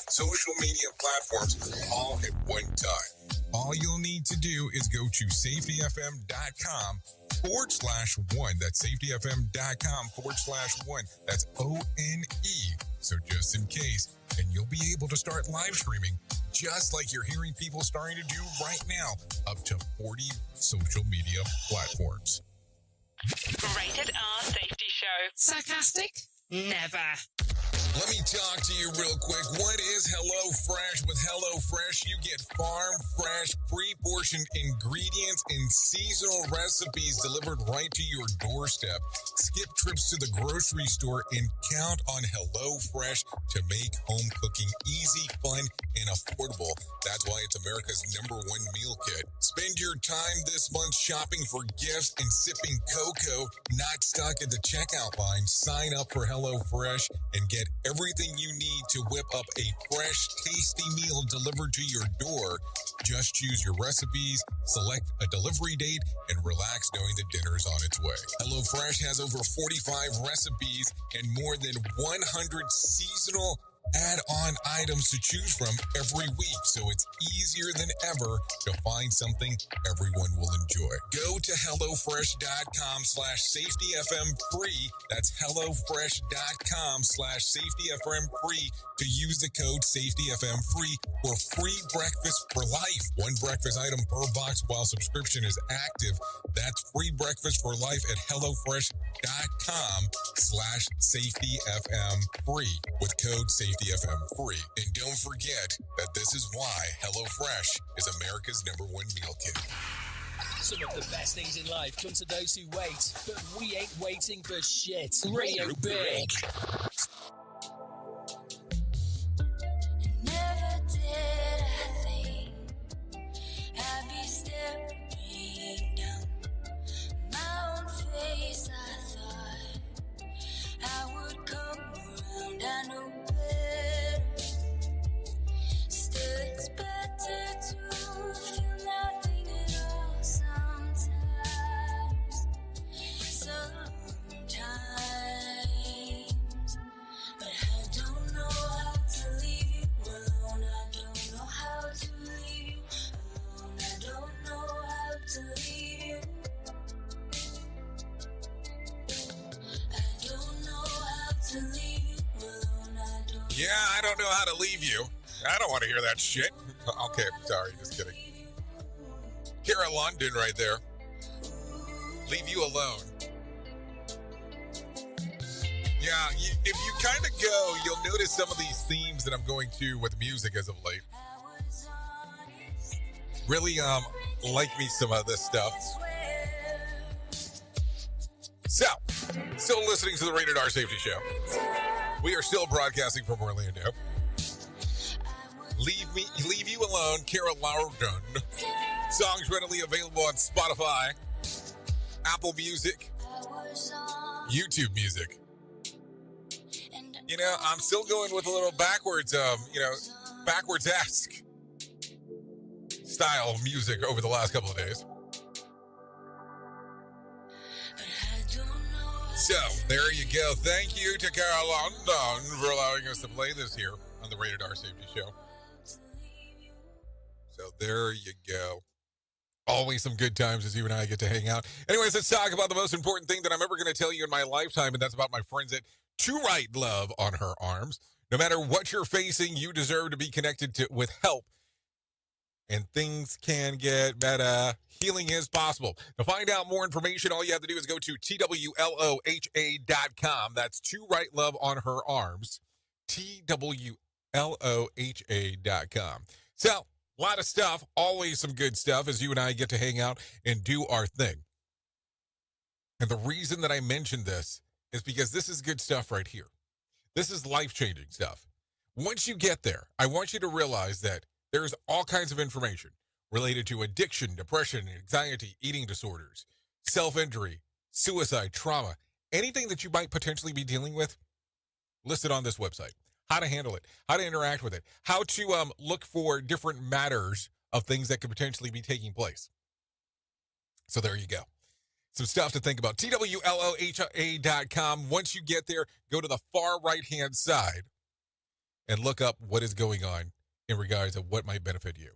social media platforms all at one time. All you'll need to do is go to safetyfm.com/1. That's safetyfm.com/1. That's ONE. So just in case, and you'll be able to start live streaming just like you're hearing people starting to do right now, up to 40 social media platforms. Rated R Safety Show. Sarcastic? Never. Let me talk to you real quick. What is HelloFresh? With HelloFresh, you get farm fresh, pre-portioned ingredients and seasonal recipes delivered right to your doorstep. Skip trips to the grocery store and count on HelloFresh to make home cooking easy, fun, and affordable. That's why it's America's #1 meal kit. Spend your time this month shopping for gifts and sipping cocoa, not stuck at the checkout line. Sign up for HelloFresh and get everything you need to whip up a fresh, tasty meal delivered to your door. Just choose your recipes, select a delivery date, and relax knowing the dinner's on its way. HelloFresh has over 45 recipes and more than 100 seasonal add-on items to choose from every week, so it's easier than ever to find something everyone will enjoy. Go to HelloFresh.com/SafetyFM-free. That's HelloFresh.com/SafetyFM-free to use the code SafetyFM-free for free breakfast for life. One breakfast item per box while subscription is active. That's free breakfast for life at HelloFresh.com/SafetyFM-free with code SafetyFM-free. And don't forget that this is why HelloFresh is America's #1 meal kit. Some of the best things in life come to those who wait, but we ain't waiting for shit. Radio Big. Never did I think I'd be staring down my own face. I thought I would come around. I know better. Still, it's better to feel nothing at all sometimes. But I don't know how to leave you alone. I don't know how to leave you alone. I don't know how to leave you. I don't know how to leave you alone. Yeah, I don't know how to leave you. I don't want to hear that shit. Okay, sorry, just kidding. Kara London right there. Leave you alone. Yeah, if you kind of go, you'll notice some of these themes that I'm going to with music as of late. Really like me some of this stuff. So, still listening to the Rated R Safety Show. We are still broadcasting from Orlando. Leave You Alone, Carol Loudon. Songs readily available on Spotify, Apple Music, YouTube Music. You know, I'm still going with a little backwards, backwards-esque style of music over the last couple of days. So, there you go. Thank you to Carol London for allowing us to play this here on the Rated R Safety Show. So, there you go. Always some good times as you and I get to hang out. Anyways, let's talk about the most important thing that I'm ever going to tell you in my lifetime, and that's about my friends at To Write Love on Her Arms. No matter what you're facing, you deserve to be connected with help. And things can get better. Healing is possible. To find out more information, all you have to do is go to TWLOHA.com. That's To Write Love on Her Arms. TWLOHA.com. So, a lot of stuff, always some good stuff as you and I get to hang out and do our thing. And the reason that I mentioned this is because this is good stuff right here. This is life-changing stuff. Once you get there, I want you to realize that there's all kinds of information related to addiction, depression, anxiety, eating disorders, self-injury, suicide, trauma, anything that you might potentially be dealing with, listed on this website. How to handle it, how to interact with it, how to look for different matters of things that could potentially be taking place. So there you go. Some stuff to think about. TWLOHA.com. Once you get there, go to the far right-hand side and look up what is going on in regards to what might benefit you.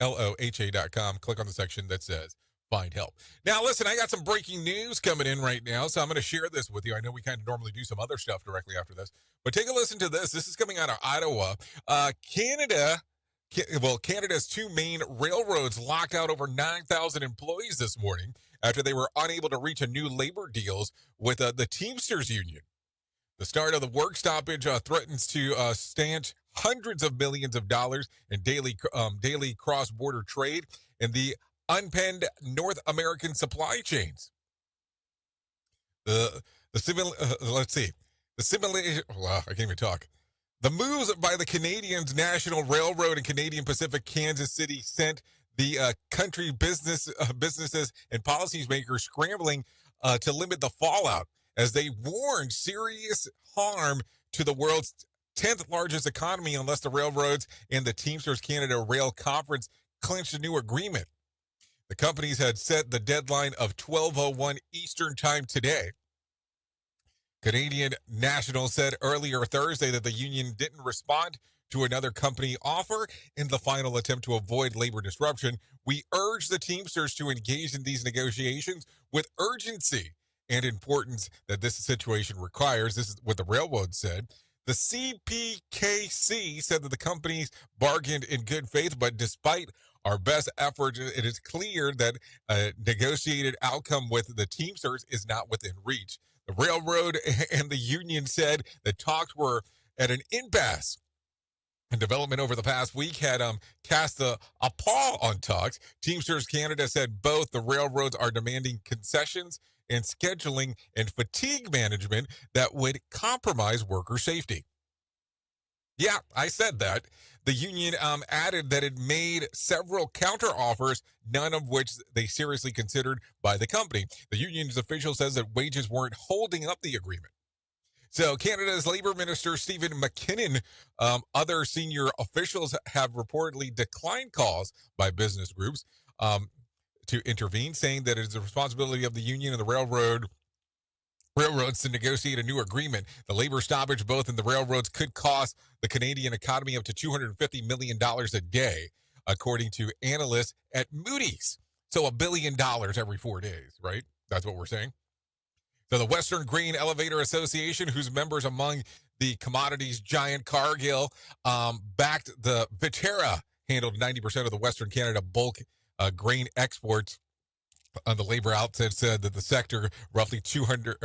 TWLOHA.com. Click on the section that says Find Help. Now, listen, I got some breaking news coming in right now, so I'm going to share this with you. I know we kind of normally do some other stuff directly after this, but take a listen to this. This is coming out of Ottawa. Canada's two main railroads locked out over 9,000 employees this morning after they were unable to reach a new labor deals with the Teamsters Union. The start of the work stoppage threatens to stanch hundreds of millions of dollars in daily cross-border trade and the unpenned North American supply chains. The moves by the Canadians National Railroad and Canadian Pacific Kansas City sent the country businesses and policymakers scrambling to limit the fallout as they warned serious harm to the world's 10th largest economy unless the railroads and the Teamsters Canada Rail Conference clinched a new agreement. The companies had set the deadline of 12:01 Eastern Time today. Canadian National said earlier Thursday that the union didn't respond to another company offer in the final attempt to avoid labor disruption. We urge the Teamsters to engage in these negotiations with urgency and importance that this situation requires. This is what the railroad said. The CPKC said that the companies bargained in good faith, but despite our best efforts, it is clear that a negotiated outcome with the Teamsters is not within reach. The railroad and the union said that talks were at an impasse. And development over the past week had cast a pall on talks. Teamsters Canada said both the railroads are demanding concessions and scheduling and fatigue management that would compromise worker safety. Yeah, I said that. The union added that it made several counteroffers, none of which they seriously considered by the company. The union's official says that wages weren't holding up the agreement. So Canada's Labour Minister Stephen McKinnon, other senior officials have reportedly declined calls by business groups to intervene, saying that it is the responsibility of the union and the railroads to negotiate a new agreement. The labor stoppage both in the railroads could cost the Canadian economy up to $250 million a day, according to analysts at Moody's. So $1 billion every 4 days, right? That's what we're saying. So the Western Grain Elevator Association, whose members among the commodities giant Cargill backed the Viterra, handled 90% of the Western Canada bulk grain exports The labor outfit said that the sector roughly 200,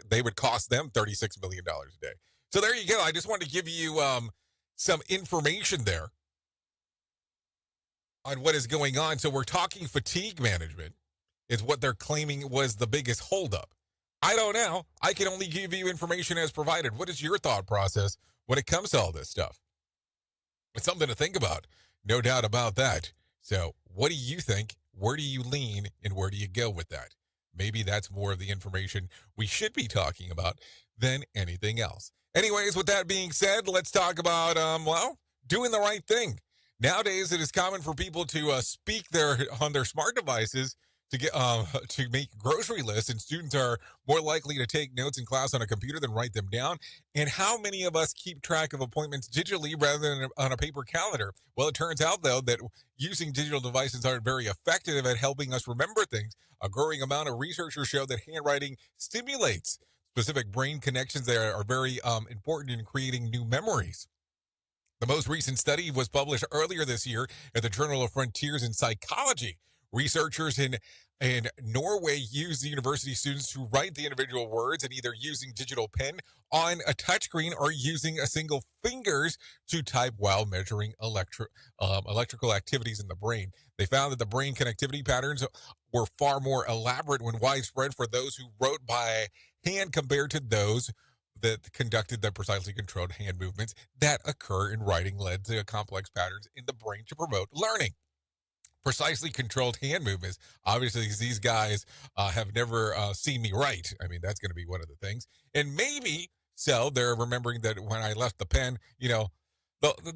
they would cost them $36 million a day. So there you go. I just wanted to give you some information there on what is going on. So we're talking fatigue management is what they're claiming was the biggest holdup. I don't know. I can only give you information as provided. What is your thought process when it comes to all this stuff? It's something to think about. No doubt about that. So what do you think? Where do you lean and where do you go with that? Maybe that's more of the information we should be talking about than anything else. Anyways, with that being said, let's talk about, doing the right thing. Nowadays, it is common for people to speak on their smart devices to get to make grocery lists, and students are more likely to take notes in class on a computer than write them down. And how many of us keep track of appointments digitally rather than on a paper calendar? Well, it turns out, though, that using digital devices aren't very effective at helping us remember things. A growing amount of researchers show that handwriting stimulates specific brain connections that are very important in creating new memories. The most recent study was published earlier this year at the Journal of Frontiers in Psychology. Researchers in Norway used the university students to write the individual words and either using digital pen on a touchscreen or using a single fingers to type while measuring electrical activities in the brain. They found that the brain connectivity patterns were far more elaborate when widespread for those who wrote by hand compared to those that conducted the precisely controlled hand movements that occur in writing led to complex patterns in the brain to promote learning. Precisely controlled hand movements. Obviously, these guys have never seen me write. I mean, that's going to be one of the things. And maybe so they're remembering that when I left the pen,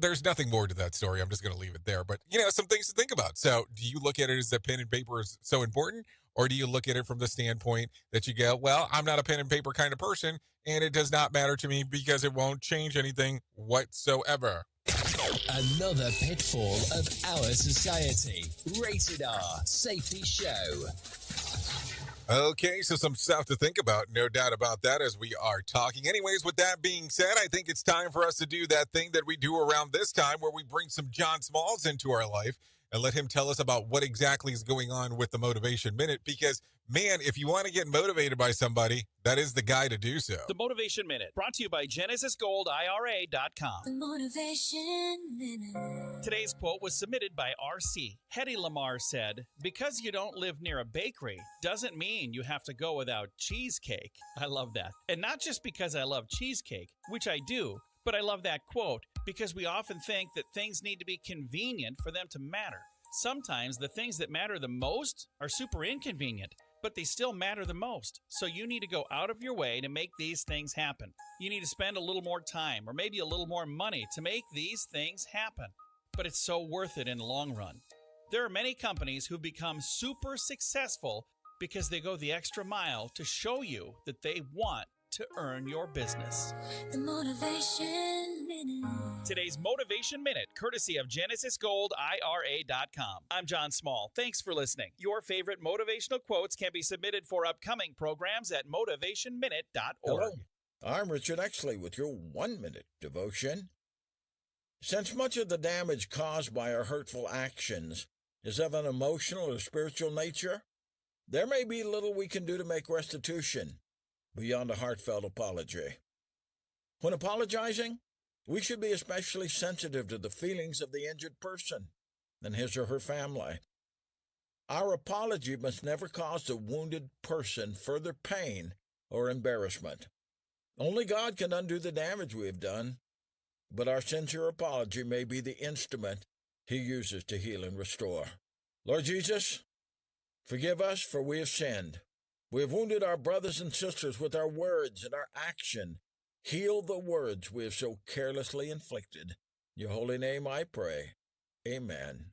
there's nothing more to that story. I'm just going to leave it there. But, some things to think about. So do you look at it as that pen and paper is so important? Or do you look at it from the standpoint that you go, well, I'm not a pen and paper kind of person, and it does not matter to me because it won't change anything whatsoever? Another pitfall of our society. Rated R Safety Show. Okay, so some stuff to think about, no doubt about that, as we are talking. Anyways, with that being said, I think it's time for us to do that thing that we do around this time where we bring some John Smalls into our life and let him tell us about what exactly is going on with the Motivation Minute. Because, man, if you want to get motivated by somebody, that is the guy to do so. The Motivation Minute, brought to you by GenesisGoldIRA.com. The Motivation Minute. Today's quote was submitted by RC. Hedy Lamarr said, "Because you don't live near a bakery doesn't mean you have to go without cheesecake." I love that. And not just because I love cheesecake, which I do, but I love that quote because we often think that things need to be convenient for them to matter. Sometimes the things that matter the most are super inconvenient, but they still matter the most. So you need to go out of your way to make these things happen. You need to spend a little more time or maybe a little more money to make these things happen. But it's so worth it in the long run. There are many companies who become super successful because they go the extra mile to show you that they want to earn your business. The Motivation Minute. Today's Motivation Minute, courtesy of GenesisGoldIRA.com. I'm John Small. Thanks for listening. Your favorite motivational quotes can be submitted for upcoming programs at motivationminute.org. Hello, I'm Richard Exley with your 1-minute devotion. Since much of the damage caused by our hurtful actions is of an emotional or spiritual nature, there may be little we can do to make restitution beyond a heartfelt apology. When apologizing, we should be especially sensitive to the feelings of the injured person and his or her family. Our apology must never cause the wounded person further pain or embarrassment. Only God can undo the damage we have done, but our sincere apology may be the instrument He uses to heal and restore. Lord Jesus, forgive us, for we have sinned. We have wounded our brothers and sisters with our words and our action. Heal the words we have so carelessly inflicted. In your holy name I pray. Amen.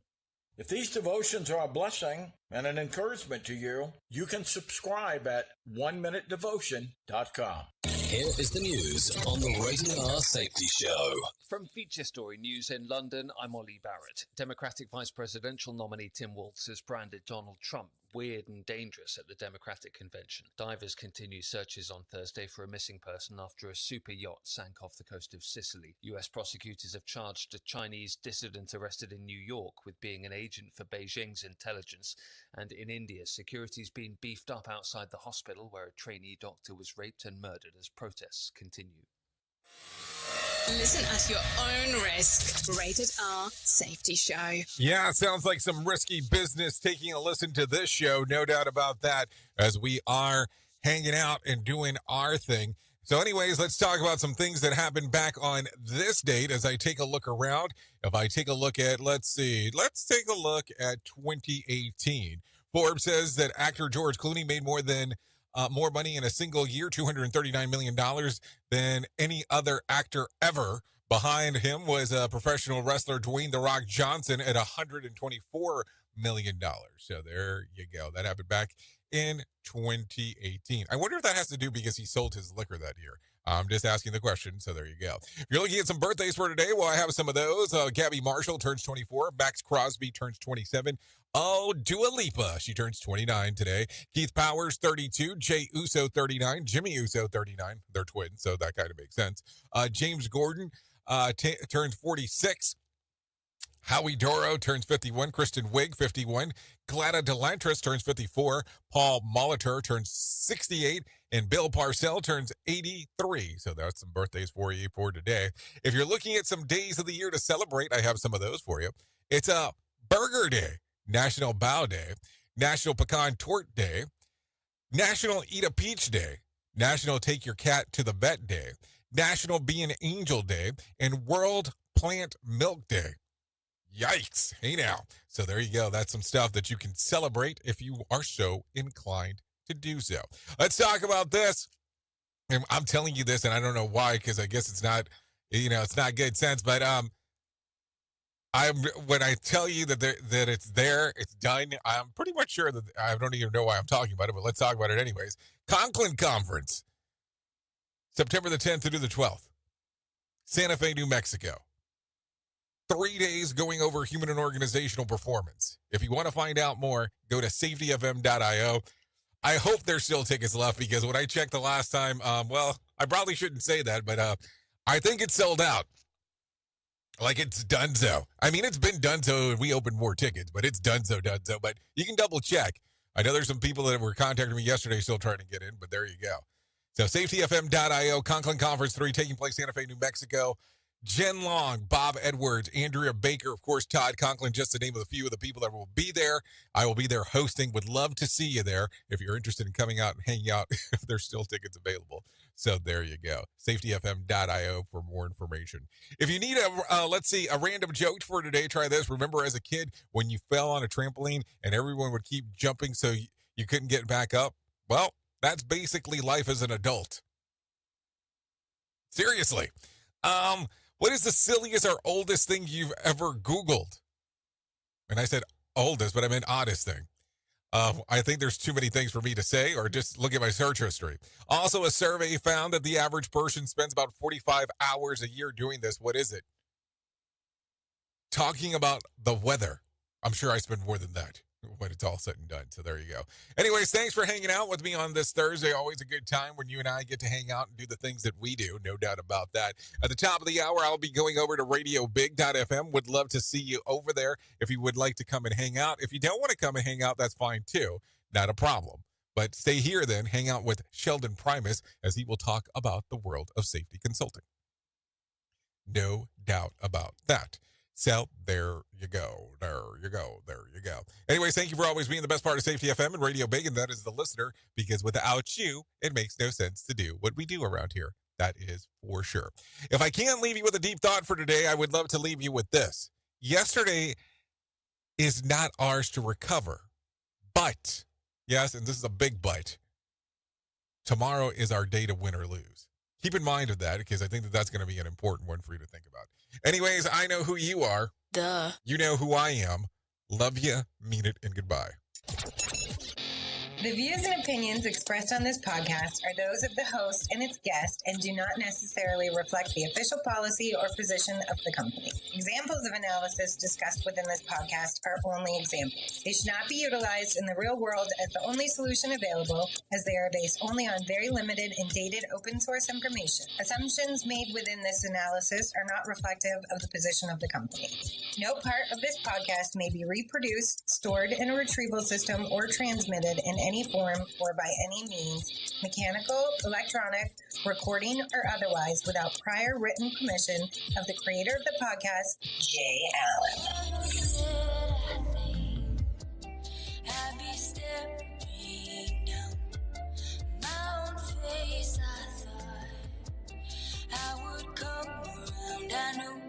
If these devotions are a blessing and an encouragement to you, you can subscribe at oneminutedevotion.com. Here is the news on the Rated R Safety Show. From Feature Story News in London, I'm Ollie Barrett. Democratic Vice Presidential nominee Tim Walz has branded Donald Trump weird and dangerous at the Democratic Convention. Divers continue searches on Thursday for a missing person after a super yacht sank off the coast of Sicily. US prosecutors have charged a Chinese dissident arrested in New York with being an agent for Beijing's intelligence. And in India, security's been beefed up outside the hospital where a trainee doctor was raped and murdered as protests continue. Listen at your own risk. Rated R Safety Show. Yeah, it sounds like some risky business taking a listen to this show. No doubt about that, as we are hanging out and doing our thing. So anyways, let's talk about some things that happened back on this date as I take a look around. If I take a look at, let's take a look at 2018. Forbes says that actor George Clooney made more money in a single year, $239 million, than any other actor ever. Behind him was professional wrestler Dwayne "The Rock" Johnson at $124 million. So there you go. That happened back in 2018. I wonder if that has to do because he sold his liquor that year. I'm just asking the question, so there you go. If you're looking at some birthdays for today, well, I have some of those. Gabby Marshall turns 24. Max Crosby turns 27. Oh, Dua Lipa, she turns 29 today. Keith Powers, 32. Jay Uso, 39. Jimmy Uso, 39. They're twins, so that kind of makes sense. James Gordon turns 46. Howie Doro turns 51. Kristen Wiig, 51. Glada Delantris turns 54. Paul Molitor turns 68. And Bill Parcell turns 83. So that's some birthdays for you for today. If you're looking at some days of the year to celebrate, I have some of those for you. It's a Burger Day, National Bow Day, National Pecan Tort Day, National Eat a Peach Day, National Take Your Cat to the Vet Day, National Be an Angel Day, and World Plant Milk Day. Yikes. Hey now. So there you go. That's some stuff that you can celebrate if you are so inclined to do so. Let's talk about this. And I'm telling you this, and I don't know why, because I guess it's not, it's not good sense, but when I tell you that it's there, it's done, I'm pretty much sure that I don't even know why I'm talking about it, but let's talk about it anyways. Conklin Conference, September the 10th through the 12th, Santa Fe, New Mexico. 3 days going over human and organizational performance. If you want to find out more, go to safetyfm.io. I hope there's still tickets left because when I checked the last time, well, I probably shouldn't say that, but I think it's sold out. Like it's done so. I mean, it's been done so and we opened more tickets, but it's done so. But you can double check. I know there's some people that were contacting me yesterday still trying to get in, but there you go. So safetyfm.io, Conklin Conference 3 taking place Santa Fe, New Mexico. Jen Long, Bob Edwards, Andrea Baker, of course, Todd Conklin, just to name a few of the people that will be there. I will be there hosting. Would love to see you there if you're interested in coming out and hanging out, if there's still tickets available. So there you go. Safetyfm.io for more information. If you need a random joke for today, try this. Remember as a kid when you fell on a trampoline and everyone would keep jumping so you couldn't get back up? Well, that's basically life as an adult. Seriously. What is the silliest or oldest thing you've ever Googled? And I said oldest, but I meant oddest thing. I think there's too many things for me to say, or just look at my search history. Also, a survey found that the average person spends about 45 hours a year doing this. What is it? Talking about the weather. I'm sure I spend more than that when it's all said and done. So there you go. Anyways, thanks for hanging out with me on this Thursday. Always a good time when you and I get to hang out and do the things that we do. No doubt about that. At the top of the hour, I'll be going over to radiobig.fm. Would love to see you over there if you would like to come and hang out. If you don't want to come and hang out, that's fine too. Not a problem. But stay here then. Hang out with Sheldon Primus as he will talk about the world of safety consulting. No doubt about that. So there you go. There you go. There you go. Anyways, thank you for always being the best part of Safety FM and Radio Big, and that is the listener, because without you, it makes no sense to do what we do around here. That is for sure. If I can't leave you with a deep thought for today, I would love to leave you with this. Yesterday is not ours to recover, but, yes, and this is a big but, tomorrow is our day to win or lose. Keep in mind of that, because I think that that's going to be an important one for you to think about. Anyways, I know who you are. Duh. You know who I am. Love you, mean it, and goodbye. The views and opinions expressed on this podcast are those of the host and its guest and do not necessarily reflect the official policy or position of the company. Examples of analysis discussed within this podcast are only examples. They should not be utilized in the real world as the only solution available, as they are based only on very limited and dated open source information. Assumptions made within this analysis are not reflective of the position of the company. No part of this podcast may be reproduced, stored in a retrieval system, or transmitted in any form or by any means, mechanical, electronic, recording, or otherwise, without prior written permission of the creator of the podcast, Jay Allen. Happy stepping down my own face. I thought I would come around. I knew